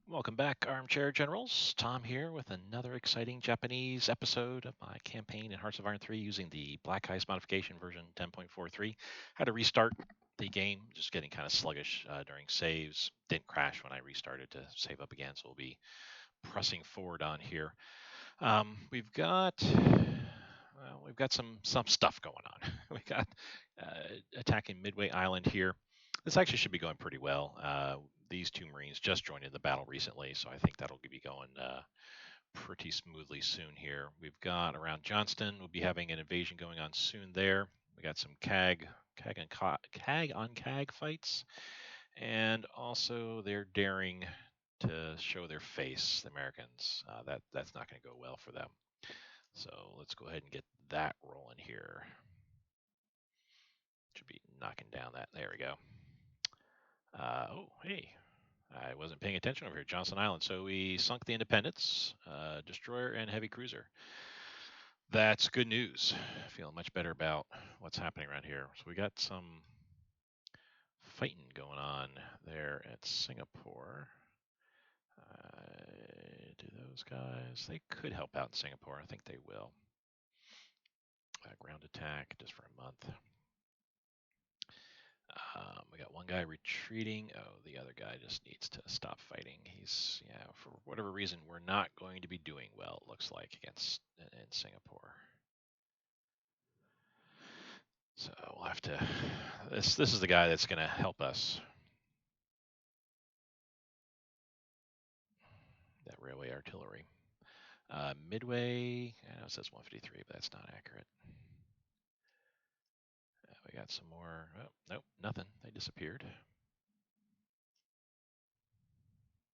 Welcome back, Armchair Generals. Tom here with another exciting Japanese episode of my campaign in Hearts of Iron 3 using the Black Ice modification version 10.43. Had to restart the game, just getting kind of sluggish during saves. Didn't crash when I restarted to save up again, so we'll be pressing forward on here. We've got some stuff going on. We got attacking Midway Island here. This actually should be going pretty well. These two Marines just joined in the battle recently, so I think that'll be going pretty smoothly soon here. We've got around Johnston. We'll be having an invasion going on soon there. We got some CAG on CAG fights, and also they're daring to show their face, the Americans. That's not going to go well for them. So let's go ahead and get that rolling here. Should be knocking down that. There we go. Oh, hey, I wasn't paying attention over here. Johnston Island. So we sunk the Independence, destroyer, and heavy cruiser. That's good news. Feeling much better about what's happening around here. So we got some fighting going on there at Singapore. Do those guys? They could help out in Singapore. I think they will. Ground attack just for a month. We got one guy retreating. Oh, the other guy just needs to stop fighting. He's, for whatever reason, we're not going to be doing well, it looks like, against in Singapore. So we'll have to. This is the guy that's going to help us. That railway artillery. Midway. I know it says 153, but that's not accurate. We got some more. Oh, nope, nothing. They disappeared.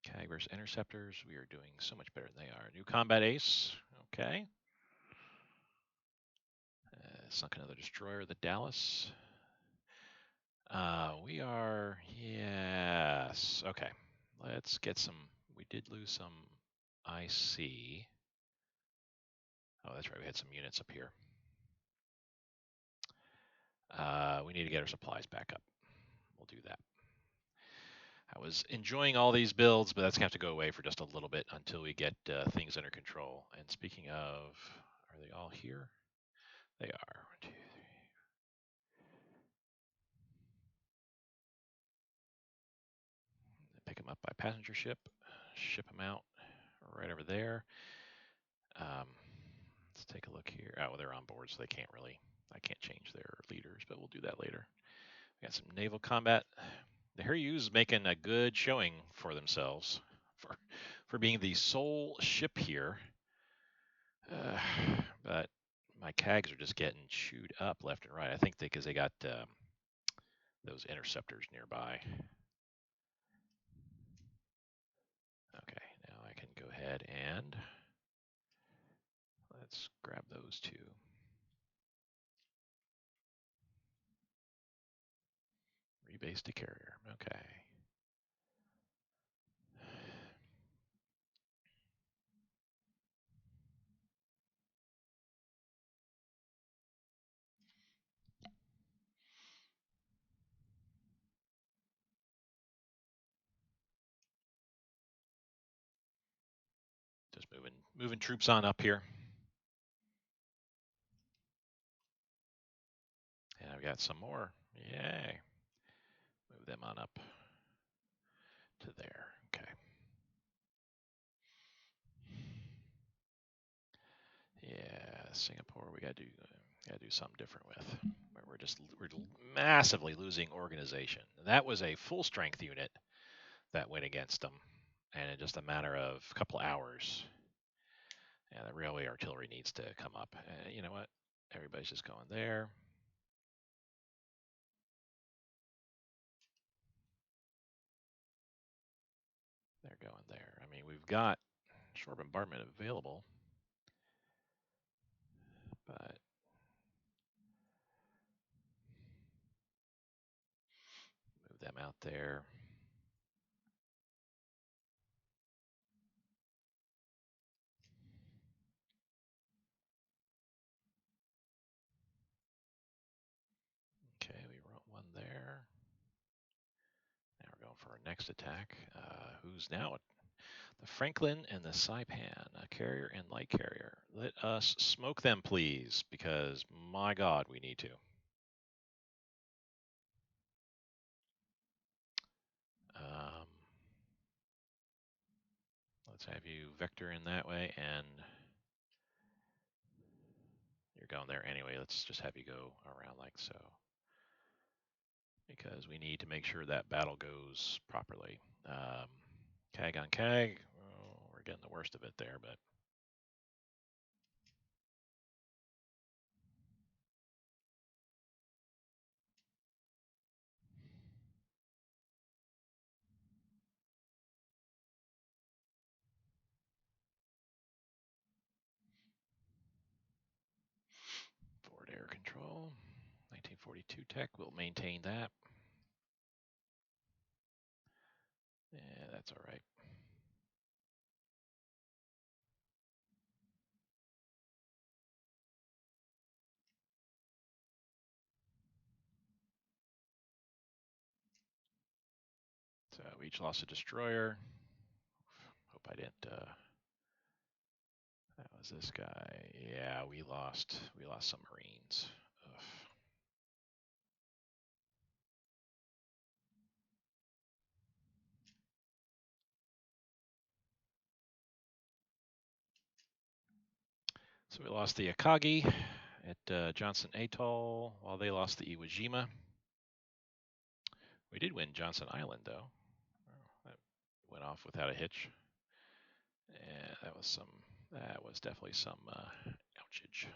CAG versus interceptors. We are doing so much better than they are. New combat ace. Okay. Sunk another destroyer, the Dallas. We are, yes. Okay. Let's get some. We did lose some IC. Oh, that's right. We had some units up here. We need to get our supplies back up. We'll do that. I was enjoying all these builds, but that's going to have to go away for just a little bit until we get things under control. And speaking of, are they all here? They are. 1, 2, 3. Pick them up by passenger ship, ship them out right over there. Let's take a look here. Oh, well, they're on board, so they can't really, I can't change their leaders, but we'll do that later. We got some naval combat. The Hiryu's making a good showing for themselves for being the sole ship here. But my CAGs are just getting chewed up left and right. I think because they got those interceptors nearby. Okay, now I can go ahead and let's grab those two. Rebase to carrier. Okay. Just moving troops on up here. And I've got some more. Yay. Move them on up to there. Okay. Yeah, Singapore we gotta do something different with. We're massively losing organization. That was a full strength unit that went against them, and in just a matter of a couple hours. Yeah, the railway artillery needs to come up. You know what? Everybody's just going there. They're going there. I mean, we've got shore bombardment available, but move them out there. Okay, we wrote one there. Now we're going for our next attack. Who's now The Franklin and the Saipan, a carrier and light carrier. Let us smoke them, please, because my God, we need to. Um, let's have you vector in that way, and you're going there anyway. Let's just have you go around like so, because we need to make sure that battle goes properly. CAG on CAG. Oh, we're getting the worst of it there, but forward air control. 1942 tech. We'll maintain that. Yeah, that's all right. So we each lost a destroyer. Hope I didn't. That was this guy. Yeah, we lost some Marines. Ugh. So we lost the Akagi at Johnston Atoll, while they lost the Iwo Jima. We did win Johnston Island, though. That went off without a hitch. Yeah, that was definitely some ouchage.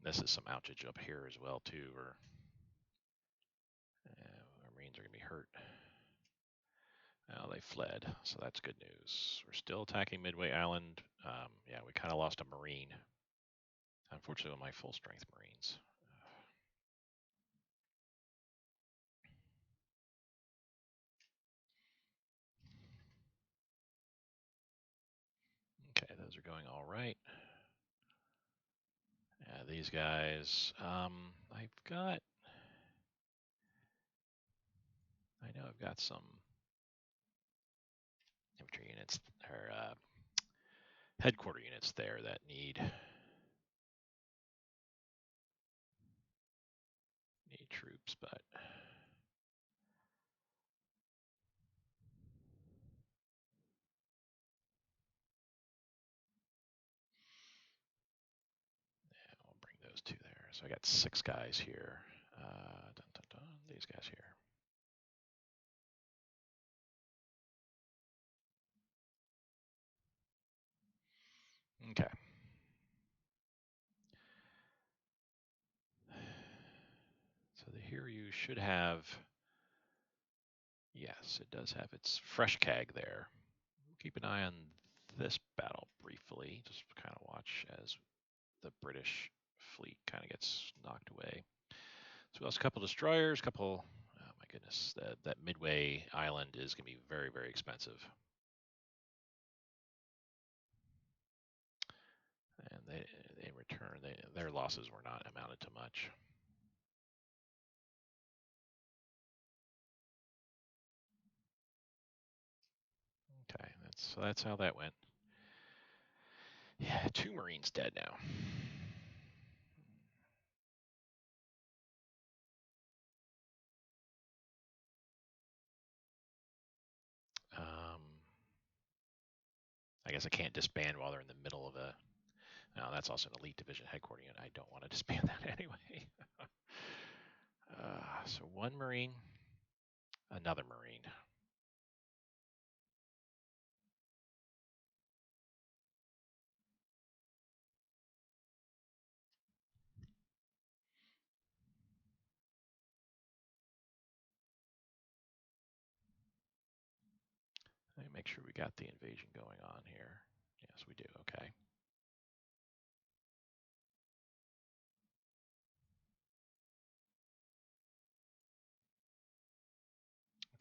This is some ouchage up here as well, too. Our Marines are going to be hurt. Now they fled, so that's good news. We're still attacking Midway Island. Yeah, we kind of lost a Marine. Unfortunately, one of my full strength Marines. Okay, those are going all right. Yeah, these guys. I know I've got some infantry units or headquarter units there that need troops, but yeah, I'll bring those two there. So I got 6 guys here. Dun, dun, dun, these guys here. Okay. So here you should have. Yes, it does have its fresh CAG there. Keep an eye on this battle briefly. Just kind of watch as the British fleet kind of gets knocked away. So we lost a couple destroyers, couple. Oh my goodness, that Midway Island is going to be very, very expensive. And they in return, their losses were not amounted to much. Okay, that's how that went. Yeah, 2 Marines dead now. Um, I guess I can't disband while they're in the middle of a. Now that's also an elite division headquarters unit. I don't want to disband that anyway. So 1 Marine, another Marine. Let me make sure we got the invasion going on here. Yes, we do. Okay.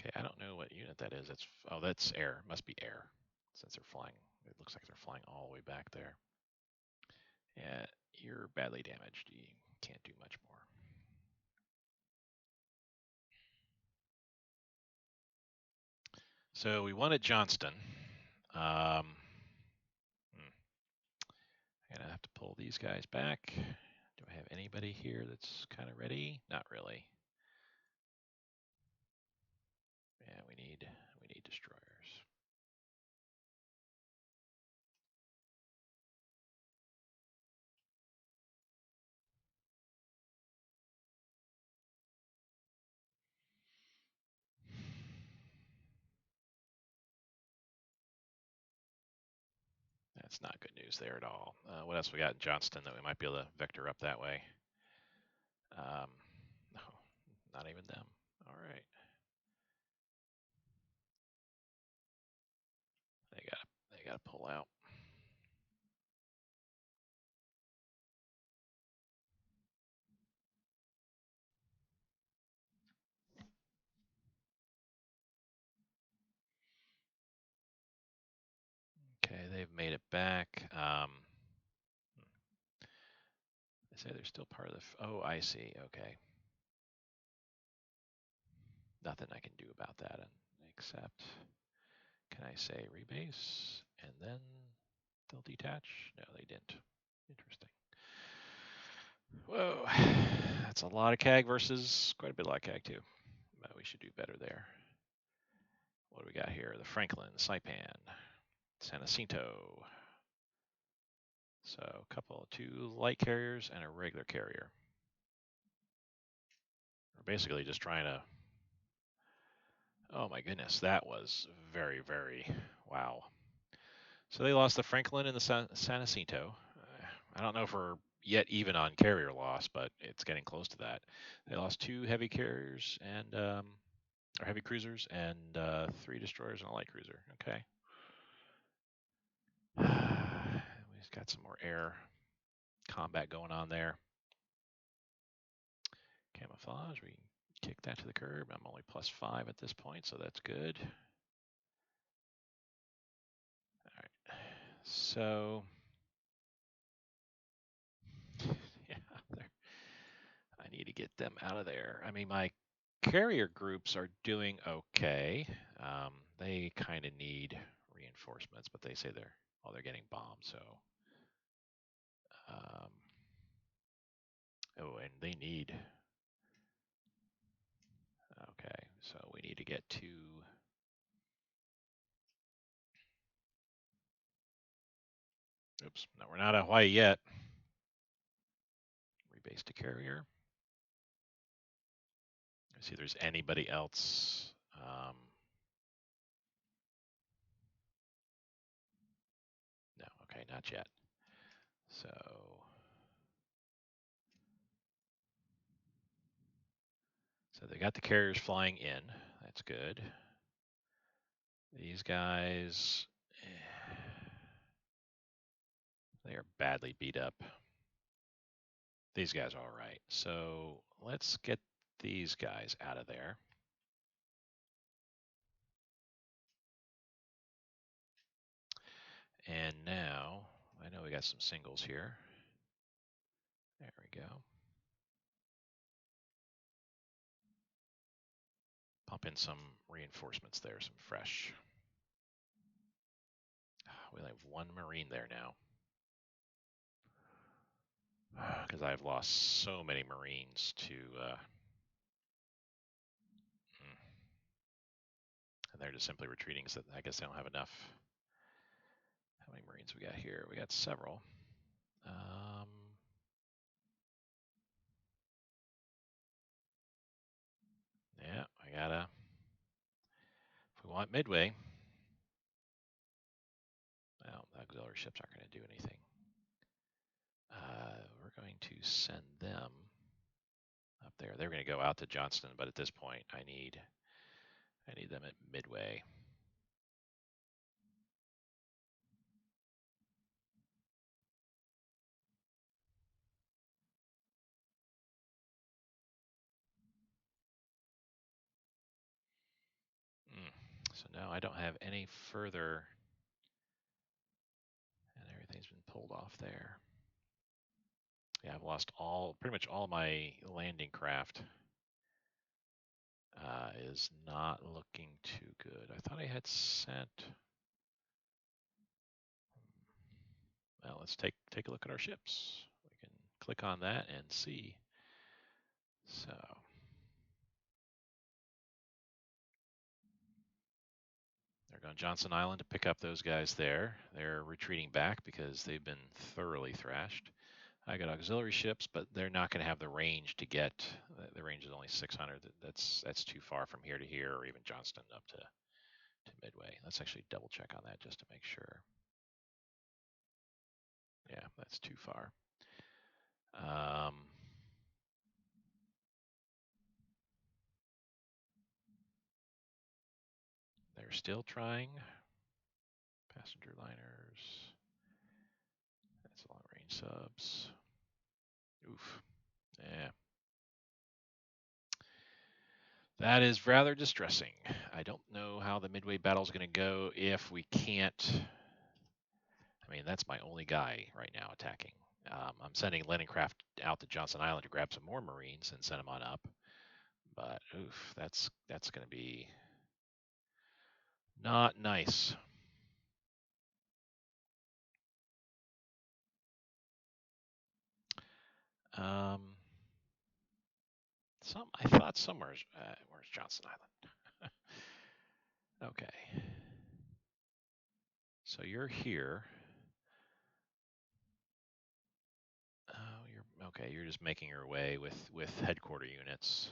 Okay, I don't know what unit that is. That's air. Must be air, since they're flying. It looks like they're flying all the way back there. Yeah, you're badly damaged. You can't do much more. So we won at Johnston. Um, I'm gonna have to pull these guys back. Do I have anybody here that's kind of ready? Not really. Yeah, we need destroyers. That's not good news there at all. What else we got in Johnston that we might be able to vector up that way? No, not even them. All right. They got to pull out. Okay, they've made it back. They say they're still part of the. Oh, I see. Okay. Nothing I can do about that, except can I say rebase and then they'll detach? No, they didn't. Interesting. Whoa, that's a lot of CAG versus quite a bit of CAG too. But we should do better there. What do we got here? The Franklin, Saipan, San Jacinto. So a couple of 2 light carriers and a regular carrier. We're basically just trying to. Oh my goodness, that was very, very wow. So they lost the Franklin and the San Jacinto. I don't know if we're yet even on carrier loss, but it's getting close to that. They lost 2 heavy carriers and or heavy cruisers and 3 destroyers and a light cruiser. Okay. We've got some more air combat going on there. Camouflage, we kick that to the curb. I'm only +5 at this point, so that's good. All right. So, yeah, I need to get them out of there. I mean, my carrier groups are doing okay. They kind of need reinforcements, but they say they're getting bombed. So, um, oh, and they need. Okay, so we need to get to. Oops, no, we're not at Hawaii yet. Rebase to carrier. Let's see if there's anybody else. No, okay, not yet. So they got the carriers flying in. That's good. These guys, they are badly beat up. These guys are all right. So let's get these guys out of there. And now, I know we got some singles here. There we go. Pump in some reinforcements there, some fresh. We only have 1 Marine there now. Because I've lost so many Marines to. And they're just simply retreating, so I guess they don't have enough. How many Marines we got here? We got several. Yeah, I gotta. If we want Midway, well, the auxiliary ships aren't going to do anything. We're going to send them up there. They're going to go out to Johnston, but at this point, I need them at Midway. So now I don't have any further, and everything's been pulled off there. Yeah, I've lost pretty much all my landing craft. is not looking too good. I thought I had sent. Well, let's take a look at our ships. We can click on that and see. So they're going to Johnston Island to pick up those guys there. They're retreating back because they've been thoroughly thrashed. I got auxiliary ships, but they're not going to have the range to get. The range is only 600. That's too far from here to here, or even Johnston up to Midway. Let's actually double check on that just to make sure. Yeah, that's too far. They're still trying. Passenger liners. That's long range subs. Oof. Yeah. That is rather distressing. I don't know how the Midway battle is going to go if we can't. I mean, that's my only guy right now attacking. I'm sending Leningrad out to Johnston Island to grab some more Marines and send them on up. But oof, that's going to be not nice. I thought somewhere's where's Johnston Island? Okay. So you're here. Oh, you're okay. You're just making your way with headquarter units,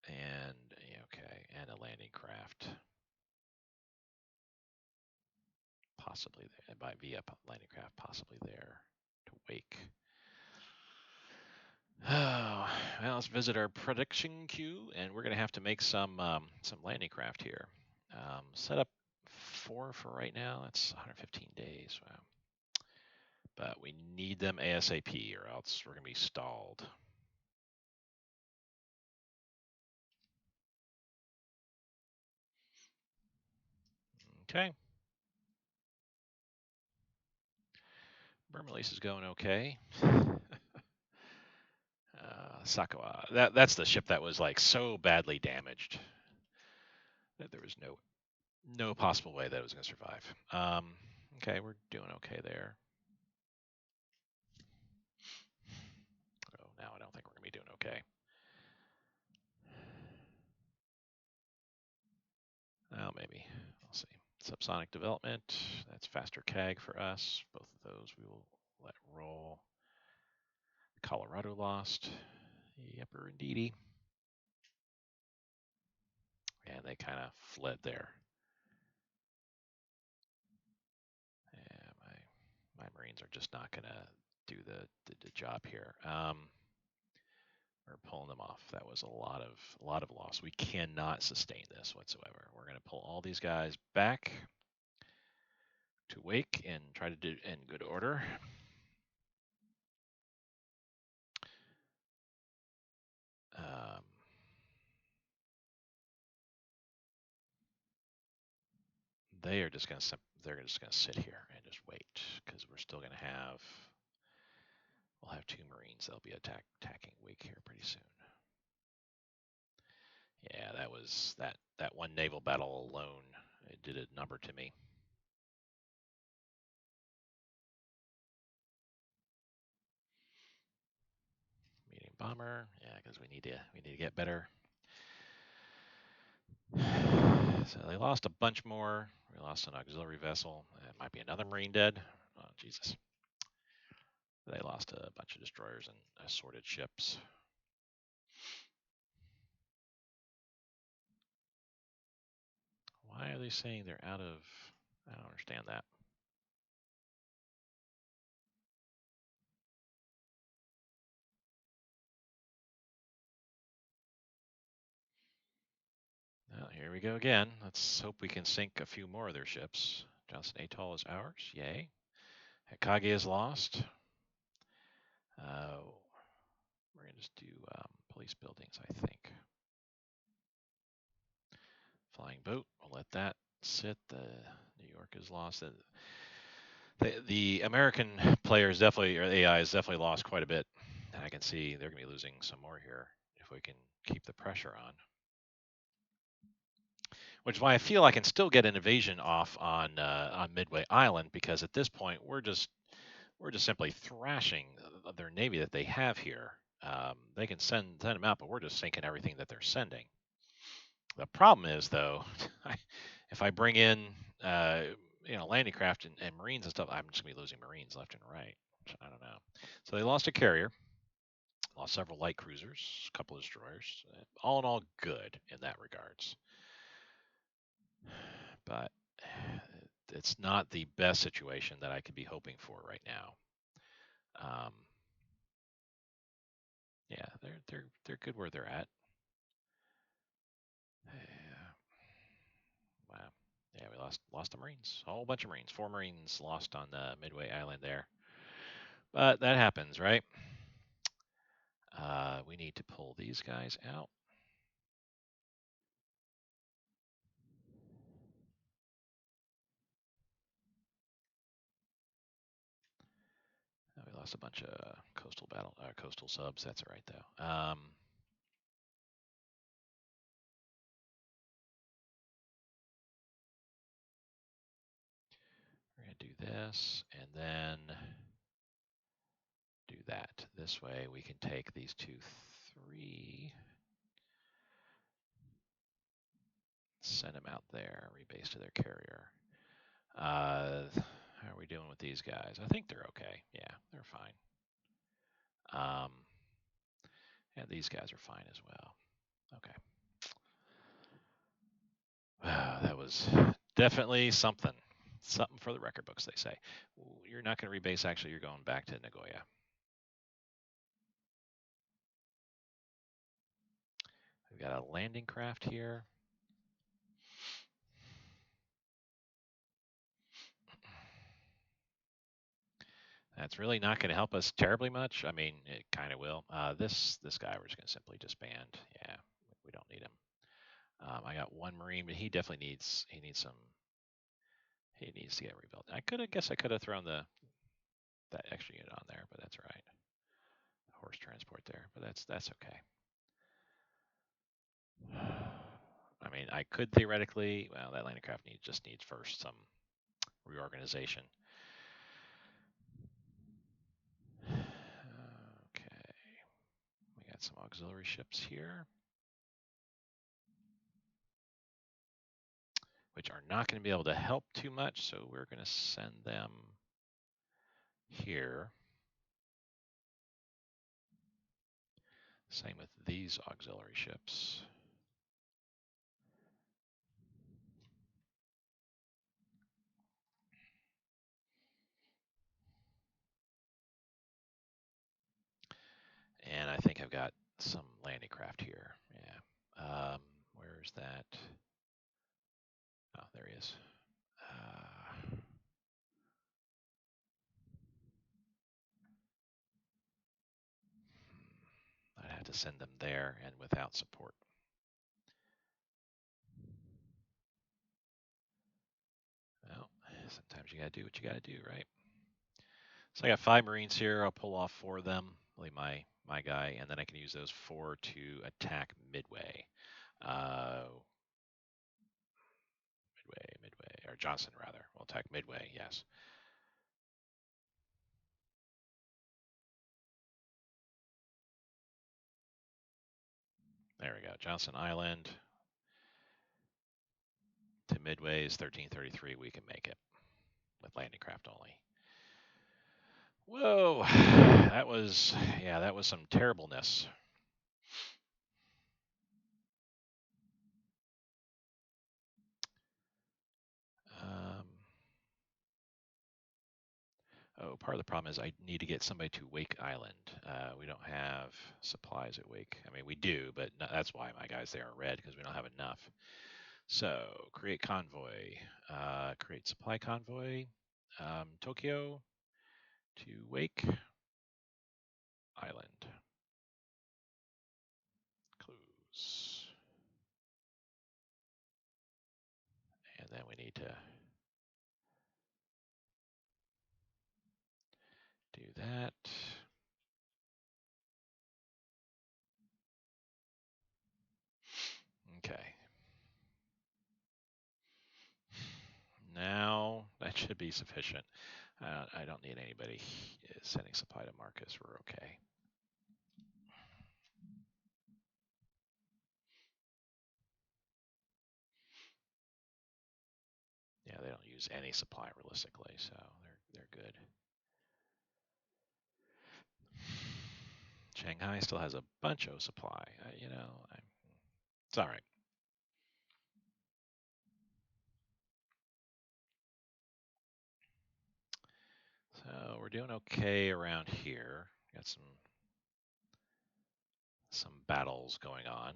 and okay, and a landing craft, possibly there. It might be a landing craft, possibly there to wake. Oh, well, let's visit our prediction queue, and we're gonna have to make some landing craft here. Set up 4 for right now. That's 115 days. Wow. But we need them ASAP, or else we're gonna be stalled. Okay. Burma lease is going okay. Sakawa. That's the ship that was like so badly damaged that there was no possible way that it was going to survive. Okay, we're doing okay there. Oh, now I don't think we're going to be doing okay. Well, maybe. We'll see. Subsonic development. That's faster CAG for us. Both of those we will let roll. Colorado lost. Yepper indeedy. And they kind of fled there. Yeah, my Marines are just not going to do the job here. We're pulling them off. That was a lot of loss. We cannot sustain this whatsoever. We're going to pull all these guys back to wake and try to do in good order. They're just going to sit here and just wait because we're still going to have. We'll have 2 Marines. They'll be attacking wake here pretty soon. Yeah, that one naval battle alone. It did a number to me. Medium bomber, yeah, because we need to get better. So they lost a bunch more. We lost an auxiliary vessel. It might be another Marine dead. Oh, Jesus. They lost a bunch of destroyers and assorted ships. Why are they saying they're out of... I don't understand that. Well, here we go again. Let's hope we can sink a few more of their ships. Johnston Atoll is ours. Yay. Hekage is lost. We're going to just do police buildings, I think. Flying boat, we'll let that sit. The New York is lost. The American players definitely, or AI has definitely lost quite a bit. And I can see they're going to be losing some more here if we can keep the pressure on. Which is why I feel I can still get an invasion off on Midway Island, because at this point we're just simply thrashing their navy that they have here. They can send them out, but we're just sinking everything that they're sending. The problem is, though, if I bring in landing craft and marines and stuff, I'm just gonna be losing marines left and right. I don't know. So they lost a carrier, lost several light cruisers, a couple of destroyers. All in all, good in that regards. But it's not the best situation that I could be hoping for right now. Yeah, they're good where they're at. Yeah. Wow. Yeah, we lost the Marines, a whole bunch of Marines. 4 Marines lost on the Midway Island there, but that happens, right? We need to pull these guys out. We lost a bunch of coastal subs. That's all right though. We're gonna do this and then do that. This way we can take these 2, 3, send them out there, rebase to their carrier. How are we doing with these guys? I think they're okay. Yeah, they're fine. And these guys are fine as well. Okay. That was definitely something. Something for the record books, they say. You're not going to rebase, actually, you're going back to Nagoya. We've got a landing craft here. That's really not going to help us terribly much. I mean, it kind of will. This guy we're just going to simply disband. Yeah, we don't need him. I got 1 Marine, but he definitely needs he needs to get rebuilt. I guess I could have thrown that extra unit on there, but that's all right. Horse transport there, but that's okay. I mean, I could theoretically. Well, that landing craft just needs first some reorganization. Okay, we got some auxiliary ships here, which are not going to be able to help too much, so we're going to send them here. Same with these auxiliary ships. And I think I've got some landing craft here. Yeah. Where's that? Oh, there he is. I'd have to send them there and without support. Well, sometimes you got to do what you got to do, right? So I got 5 Marines here. I'll pull off 4 of them, leave my guy, and then I can use those 4 to attack Midway. Midway, or Johnston rather. We'll attack Midway, yes. There we go. Johnston Island to Midway is 1333. We can make it with landing craft only. Whoa, that was some terribleness. Part of the problem is I need to get somebody to Wake Island. We don't have supplies at Wake. I mean, we do, but that's why my guys there are red, because we don't have enough. So create convoy, create supply convoy, Tokyo to Wake Island. Clues. And then we need to do that. Now that should be sufficient. I don't need anybody sending supply to Marcus. We're okay. Yeah, they don't use any supply realistically, so they're good. Shanghai still has a bunch of supply. It's all right. So we're doing okay around here. Got some battles going on.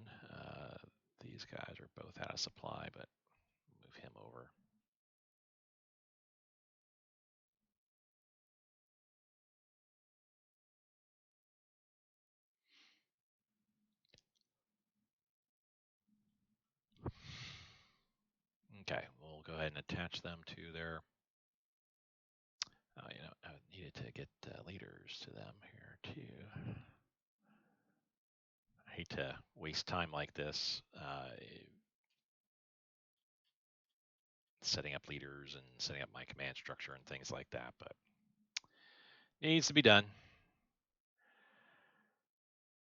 These guys are both out of supply, but move him over. Okay, we'll go ahead and attach them to their. I needed to get leaders to them here too. I hate to waste time like this, setting up leaders and setting up my command structure and things like that, but it needs to be done.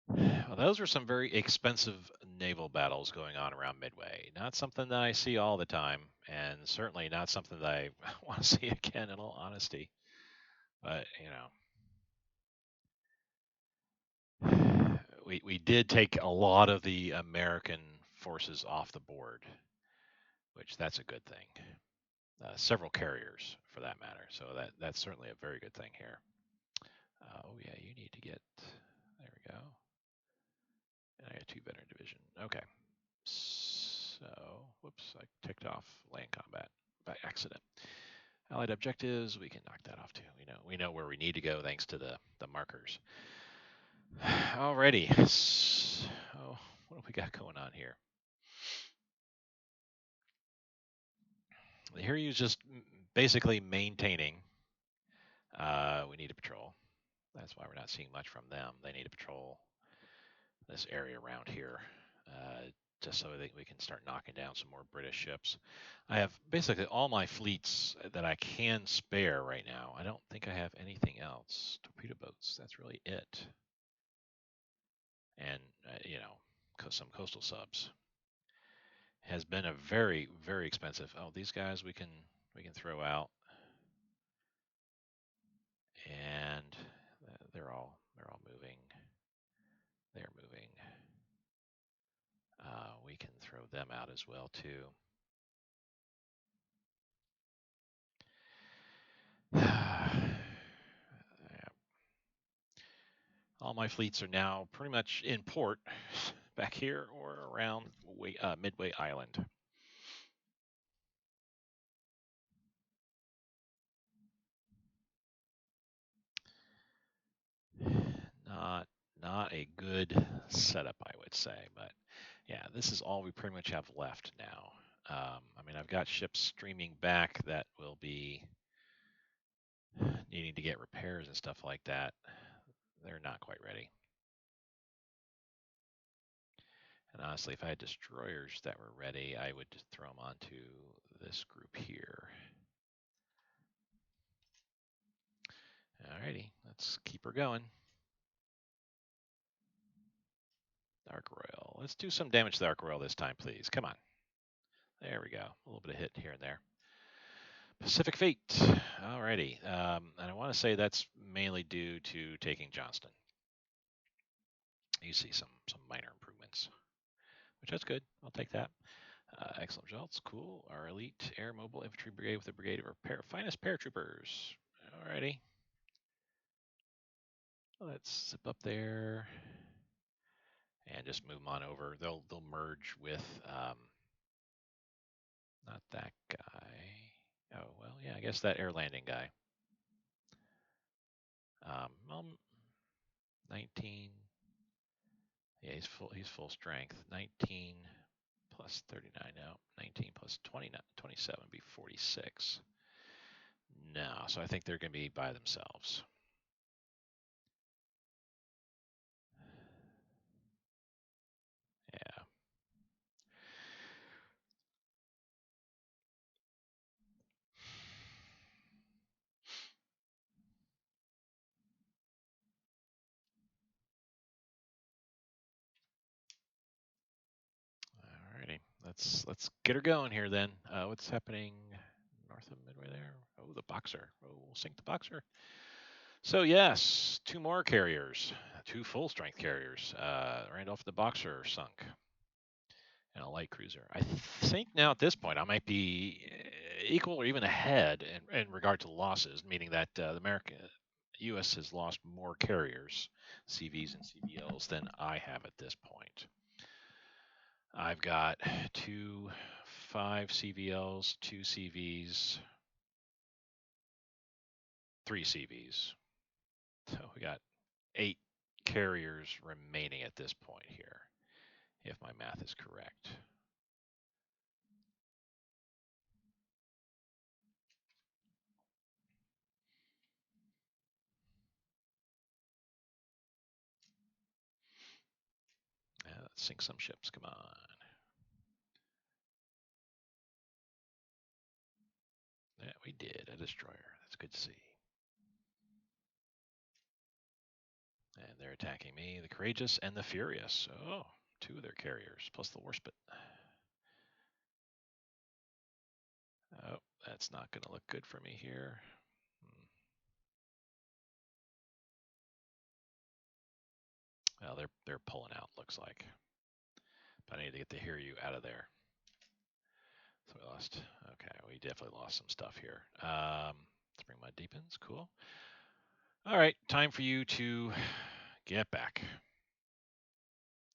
Well, those were some very expensive naval battles going on around Midway. Not something that I see all the time, and certainly not something that I want to see again, in all honesty. But we did take a lot of the American forces off the board, which that's a good thing. Several carriers, for that matter. So that's certainly a very good thing here. Oh yeah, you need to get. There we go. And I got 2 veteran division. Okay. So, whoops, I ticked off land combat by accident. Allied objectives, we can knock that off too. We know where we need to go thanks to the markers. Alrighty. So, what do we got going on here? Here he's just basically maintaining. We need to patrol. That's why we're not seeing much from them. They need to patrol this area around here, just so that we can start knocking down some more British ships. I have basically all my fleets that I can spare right now. I don't think I have anything else. Torpedo boats, that's really it. And, some coastal subs. Has been a very, very expensive. Oh, these guys we can throw out. And they're all moving. They're moving. We can throw them out as well too. All my fleets are now pretty much in port back here or around Midway Island. Not a good setup, I would say, but yeah, this is all we pretty much have left now. I've got ships streaming back that will be needing to get repairs and stuff like that. They're not quite ready. And honestly, if I had destroyers that were ready, I would just throw them onto this group here. Alrighty, let's keep her going. Ark Royal. Let's do some damage to the Ark Royal this time, please. Come on. There we go. A little bit of hit here and there. Pacific Fate. Alrighty. And I want to say that's mainly due to taking Johnston. You see some minor improvements, which that's good. I'll take that. Excellent results. Cool. Our elite air mobile infantry brigade with a brigade of our finest paratroopers. Alrighty. Let's zip up there and just move them on over. They'll merge with not that guy. Oh well, yeah, I guess that air landing guy. 19. Yeah, he's full strength. 19 plus 39 now. 19 plus 29, 27 be 46. No, so I think they're going to be by themselves. Yeah. let's get her going here then. What's happening north of Midway there? Oh, the Boxer. Oh, we'll sink the Boxer. So yes, two more carriers, two full strength carriers. Randolph the Boxer sunk, and a light cruiser. I think now at this point I might be equal or even ahead in regard to losses, meaning that the U.S. has lost more carriers, CVs and CVLs, than I have at this point. I've got 5 CVLs, 2 CVs, 3 CVs. So we got 8 carriers remaining at this point here, if my math is correct. Let's sink some ships. Come on. Yeah, we did. A destroyer. That's good to see. And they're attacking me, the Courageous and the Furious. Oh, 2 of their carriers, plus the Warspit. Oh, that's not going to look good for me here. Well, they're pulling out, looks like. But I need to get the Hiryu out of there. So we lost. Okay, we definitely lost some stuff here. Let's bring my deepens. Cool. All right, time for you to get back.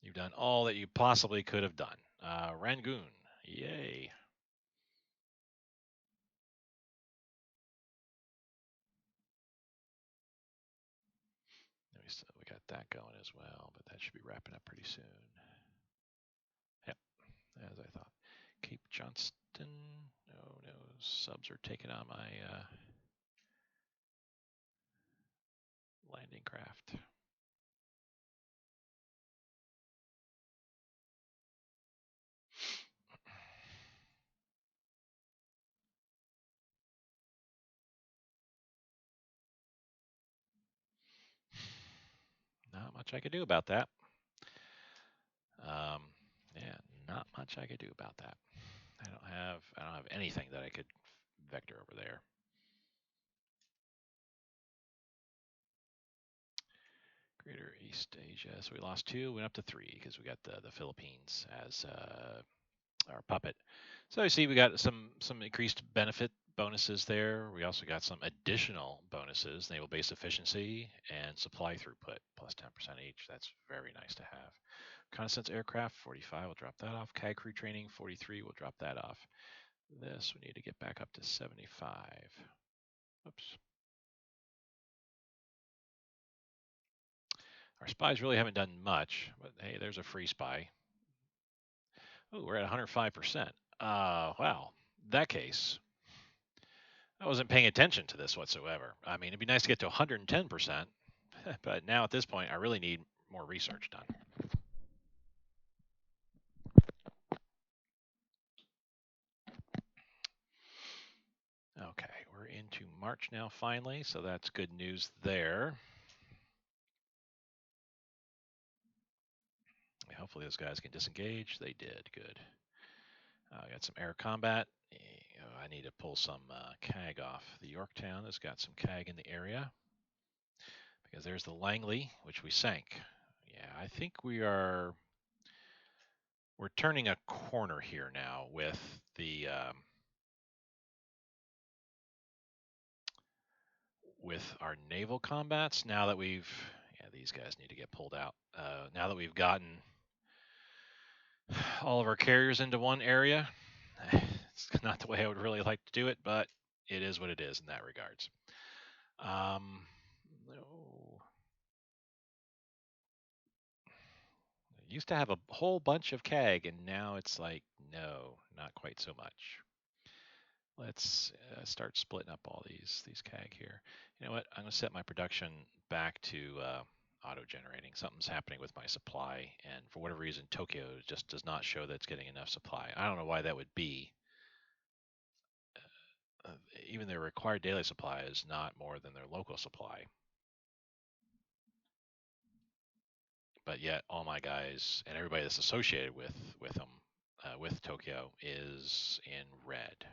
You've done all that you possibly could have done. Rangoon, yay. We got that going as well, but that should be wrapping up pretty soon. Yep, as I thought. Cape Johnston. Oh no, subs are taking on my landing craft. Not much I could do about that. Yeah, not much I could do about that. I don't have anything that I could vector over there. Greater East Asia. So we lost 2, went up to 3 because we got the Philippines as our puppet. So you see, we got some increased benefit bonuses there. We also got some additional bonuses: naval base efficiency and supply throughput, plus 10% each. That's very nice to have. Reconnaissance aircraft 45. We'll drop that off. CAG crew training 43. We'll drop that off. This we need to get back up to 75. Oops. Our spies really haven't done much, but hey, there's a free spy. Oh, we're at 105%. Wow. In that case, I wasn't paying attention to this whatsoever. I mean, it'd be nice to get to 110%, but now at this point, I really need more research done. Okay, we're into March now finally, so that's good news there. Hopefully those guys can disengage. They did. Good. I got some air combat. I need to pull some CAG off. The Yorktown has got some CAG in the area because there's the Langley, which we sank. Yeah, I think we're turning a corner here now with the with our naval combats. Now that these guys need to get pulled out. Now that we've gotten all of our carriers into one area, it's not the way I would really like to do it, but it is what it is in that regards. No. I used to have a whole bunch of CAG, and now it's like, no, not quite so much. Let's start splitting up all these CAG here. You know what? I'm going to set my production back to auto-generating. Something's happening with my supply, and for whatever reason, Tokyo just does not show that it's getting enough supply. I don't know why that would be. Even their required daily supply is not more than their local supply. But yet, all my guys and everybody that's associated with them with Tokyo is in red,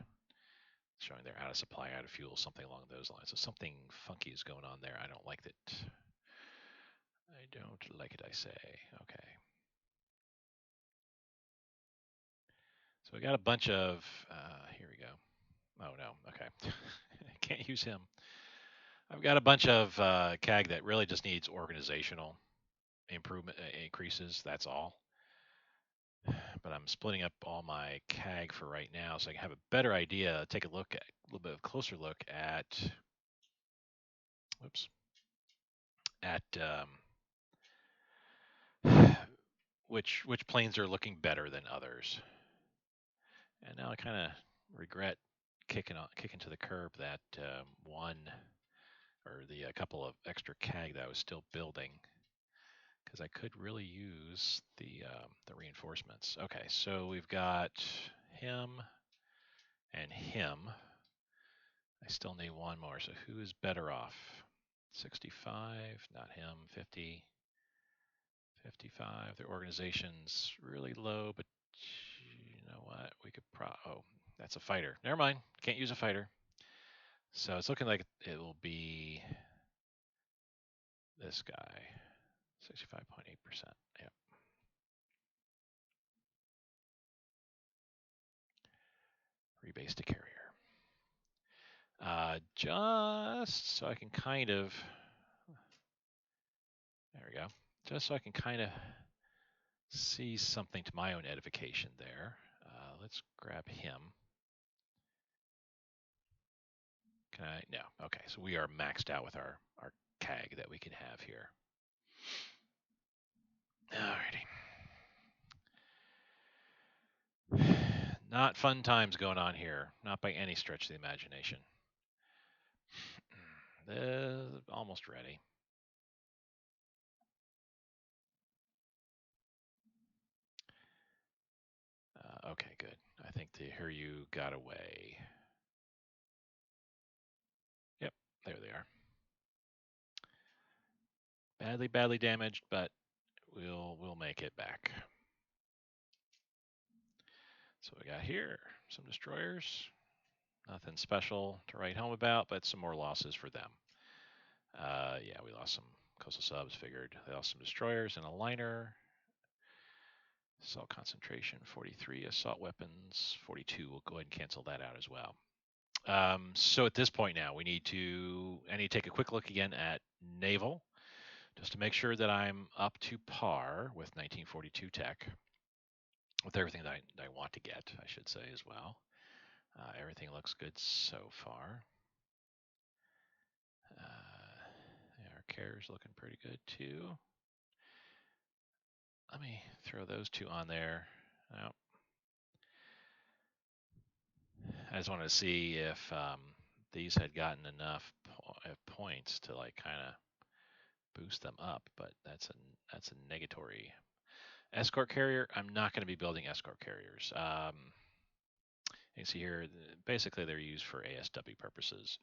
showing they're out of supply, out of fuel, something along those lines. So something funky is going on there. I don't like it. I don't like it, I say. Okay. So we got a bunch of, here we go. Oh no, okay. Can't use him. I've got a bunch of CAG that really just needs organizational improvement increases. That's all. But I'm splitting up all my CAG for right now, so I can have a better idea. Take a look at a little bit of a closer look at, whoops, at which planes are looking better than others. And now I kind of regret kicking to the curb that one or the couple of extra CAG that I was still building, because I could really use the reinforcements. Okay, so we've got him and him. I still need one more. So who is better off? 65, not him. 50, 55. Their organization's really low, but you know what? We could oh, that's a fighter. Never mind. Can't use a fighter. So it's looking like it will be this guy. 65.8%. Yep. Rebase to carrier. Just so I can kind of, there we go. Just so I can kind of see something to my own edification there. Let's grab him. Can I? No. Okay, so we are maxed out with our CAG that we can have here. Alrighty. Not fun times going on here. Not by any stretch of the imagination. Almost ready. Okay, good. I think the Hiryu got away. Yep, there they are. Badly damaged, but we'll make it back. So we got here some destroyers. Nothing special to write home about, but some more losses for them. Yeah, we lost some coastal subs, figured. They lost some destroyers and a liner. Assault concentration, 43. Assault weapons, 42. We'll go ahead and cancel that out as well. So at this point now, I need to take a quick look again at naval, just to make sure that I'm up to par with 1942 tech, with everything that I want to get, I should say, as well. Everything looks good so far. Our carrier's looking pretty good too. Let me throw those two on there. Oh. I just wanted to see if these had gotten enough points to like kind of boost them up, but that's a negatory. Escort carrier, I'm not going to be building escort carriers. You can see here, basically they're used for ASW purposes.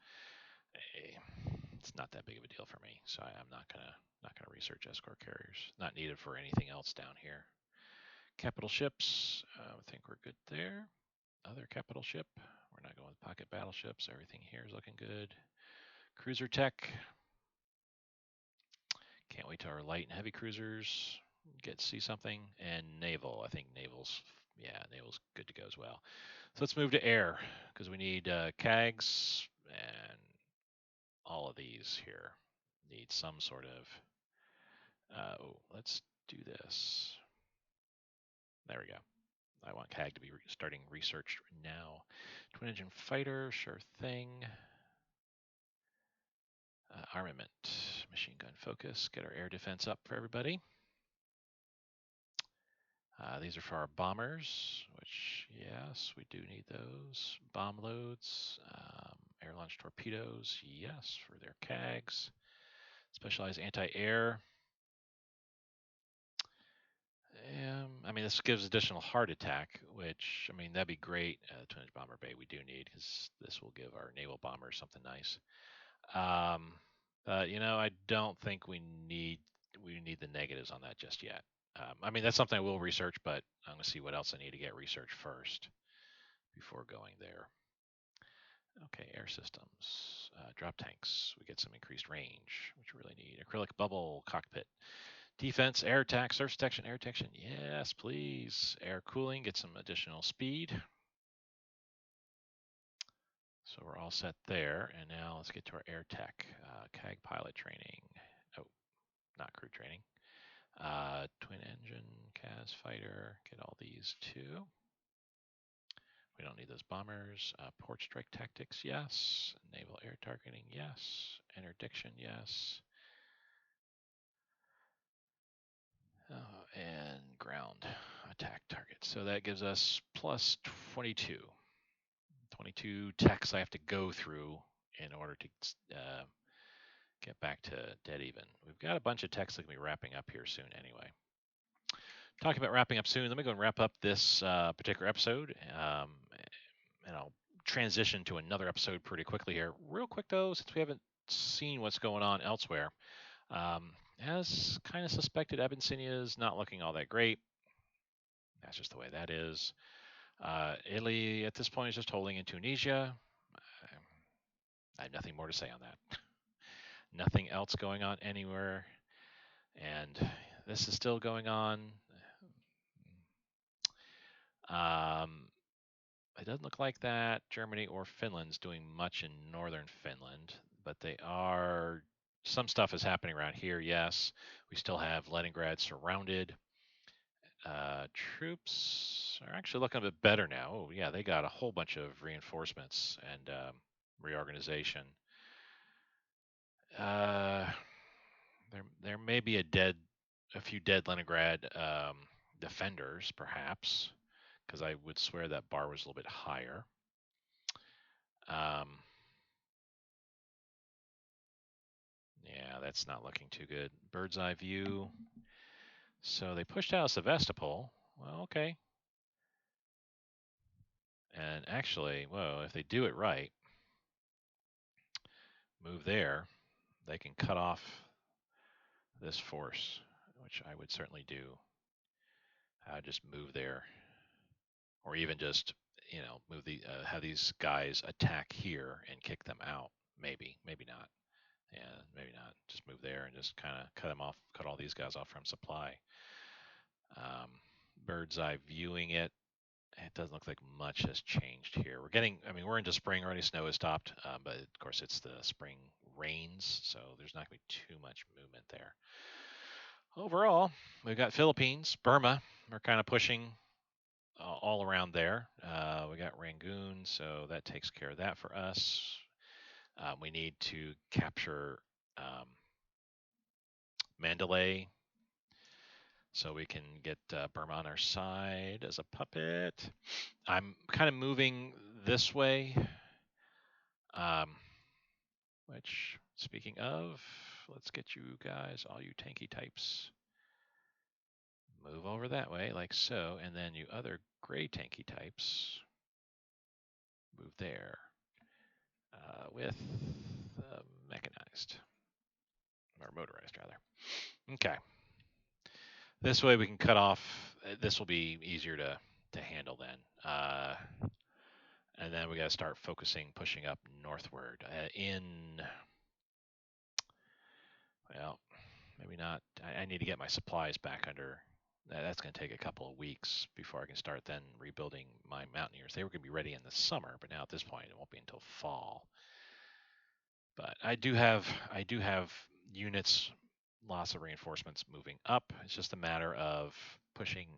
It's not that big of a deal for me, so I'm not gonna research escort carriers. Not needed for anything else down here. Capital ships, I think we're good there. Other capital ship, we're not going with pocket battleships. Everything here is looking good. Cruiser tech, can't wait till our light and heavy cruisers get to see something. And naval, I think naval's good to go as well. So let's move to air, because we need CAGs, and all of these here need some sort of, let's do this. There we go. I want CAG to be starting research now. Twin engine fighter, sure thing. Armament, machine gun focus, get our air defense up for everybody. These are for our bombers, which, yes, we do need those. Bomb loads, air launch torpedoes, yes, for their CAGs. Specialized anti-air. I mean, this gives additional heart attack, which, I mean, that'd be great. Twin Edge Bomber Bay we do need, because this will give our naval bombers something nice. But, you know, I don't think we need we need the negatives on that just yet. I mean, that's something I will research, but I'm going to see what else I need to get researched first before going there. Okay, air systems, drop tanks. We get some increased range, which we really need. Acrylic bubble cockpit. Defense, air attack, surface detection, air detection. Yes, please. Air cooling, get some additional speed. So we're all set there. And now let's get to our air tech. CAG pilot training. Oh, not crew training. Twin engine, CAS fighter. Get all these too. We don't need those bombers. Port strike tactics, yes. Naval air targeting, yes. Interdiction, yes. And ground attack target. So that gives us plus 22. 22 techs I have to go through in order to get back to dead even. We've got a bunch of techs that can be wrapping up here soon anyway. Talking about wrapping up soon, let me go and wrap up this particular episode. And I'll transition to another episode pretty quickly here. Real quick though, since we haven't seen what's going on elsewhere, as kind of suspected, Abyssinia is not looking all that great. That's just the way that is. Italy at this point is just holding in Tunisia. I have nothing more to say on that. Nothing else going on anywhere. And this is still going on. It doesn't look like that Germany or Finland's doing much in northern Finland, but they are. Some stuff is happening around here, yes. We still have Leningrad surrounded. Troops are actually looking a bit better now. Oh, yeah, they got a whole bunch of reinforcements and reorganization. There may be a few dead Leningrad defenders, perhaps, because I would swear that bar was a little bit higher. Yeah, that's not looking too good. Bird's eye view. So they pushed out Sevastopol. Well, okay. And actually, well, if they do it right, move there, they can cut off this force, which I would certainly do. Just move there, or even just move have these guys attack here and kick them out. Maybe not. Yeah, maybe not. Just move there and just kind of cut them off, cut all these guys off from supply. Bird's eye viewing it. It doesn't look like much has changed here. We're into spring already. Snow has stopped, but of course it's the spring rains, so there's not going to be too much movement there. Overall, we've got Philippines, Burma. We're kind of pushing all around there. We got Rangoon, so that takes care of that for us. We need to capture Mandalay, so we can get Burma on our side as a puppet. I'm kind of moving this way. Which, speaking of, let's get you guys, all you tanky types, move over that way like so, and then you other gray tanky types, move there with mechanized, or motorized rather. Okay. This way we can cut off. This will be easier to handle then. And then we got to start focusing, pushing up northward. Well, maybe not. I need to get my supplies back under. That's going to take a couple of weeks before I can start then rebuilding my mountaineers. They were going to be ready in the summer, but now at this point it won't be until fall. But I do have units, lots of reinforcements moving up. It's just a matter of pushing,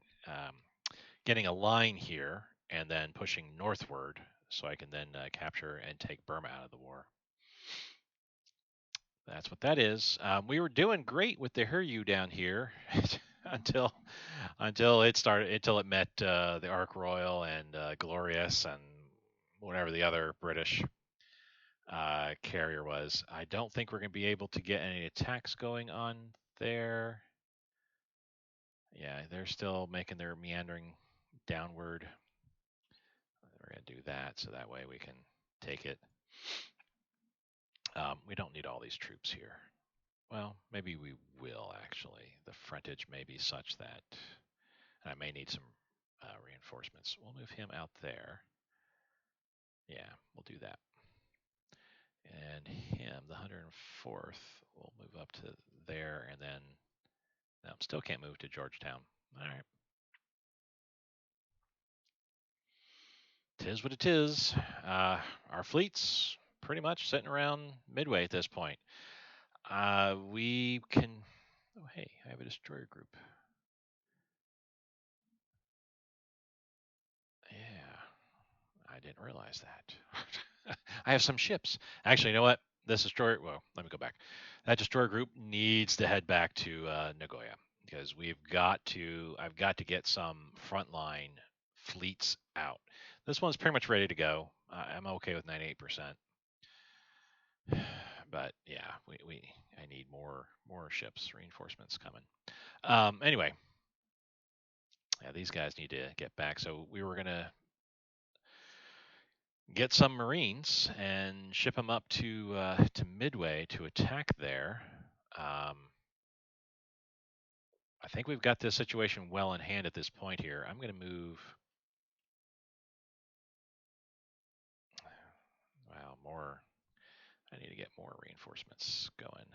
getting a line here, and then pushing northward so I can then capture and take Burma out of the war. That's what that is. We were doing great with the Hiryu down here until it met the Ark Royal and Glorious and whatever the other British carrier was. I don't think we're going to be able to get any attacks going on there. Yeah, they're still making their meandering downward. We're going to do that so that way we can take it. We don't need all these troops here. well, maybe we will actually. The frontage may be such that I may need some reinforcements. We'll move him out there. Yeah, we'll do that. And him, the 104th, we'll move up to there, and then no, still can't move to Georgetown. All right. Tis what it is. Our fleet's pretty much sitting around Midway at this point. We can. Oh, hey, I have a destroyer group. Yeah, I didn't realize that. I have some ships. Actually, you know what? This destroyer. Well, let me go back. That destroyer group needs to head back to Nagoya because we've got to. I've got to get some frontline fleets out. This one's pretty much ready to go. I'm okay with 98%. But yeah, I need more ships, reinforcements coming. Anyway, yeah, these guys need to get back. So we were gonna get some Marines and ship them up to Midway to attack there. I think we've got this situation well in hand at this point here. I'm going to move. Wow, more. I need to get more reinforcements going.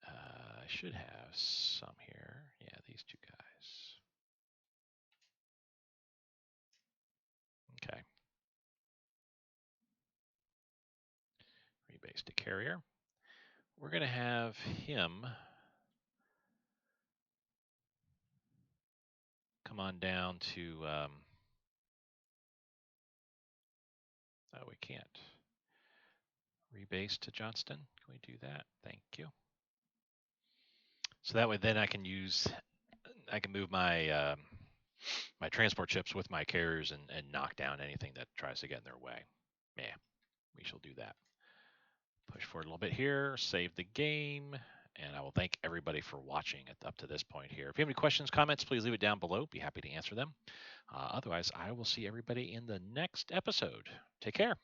I should have some here. Yeah, these two guys. Okay. Rebase to carrier. We're going to have him come on down to. Oh, we can't. Rebase to Johnston. Can we do that? Thank you. So that way, then I can move my my transport ships with my carriers and knock down anything that tries to get in their way. Yeah, we shall do that. Push forward a little bit here, save the game, and I will thank everybody for watching up to this point here. If you have any questions, comments, please leave it down below. Be happy to answer them. Otherwise, I will see everybody in the next episode. Take care.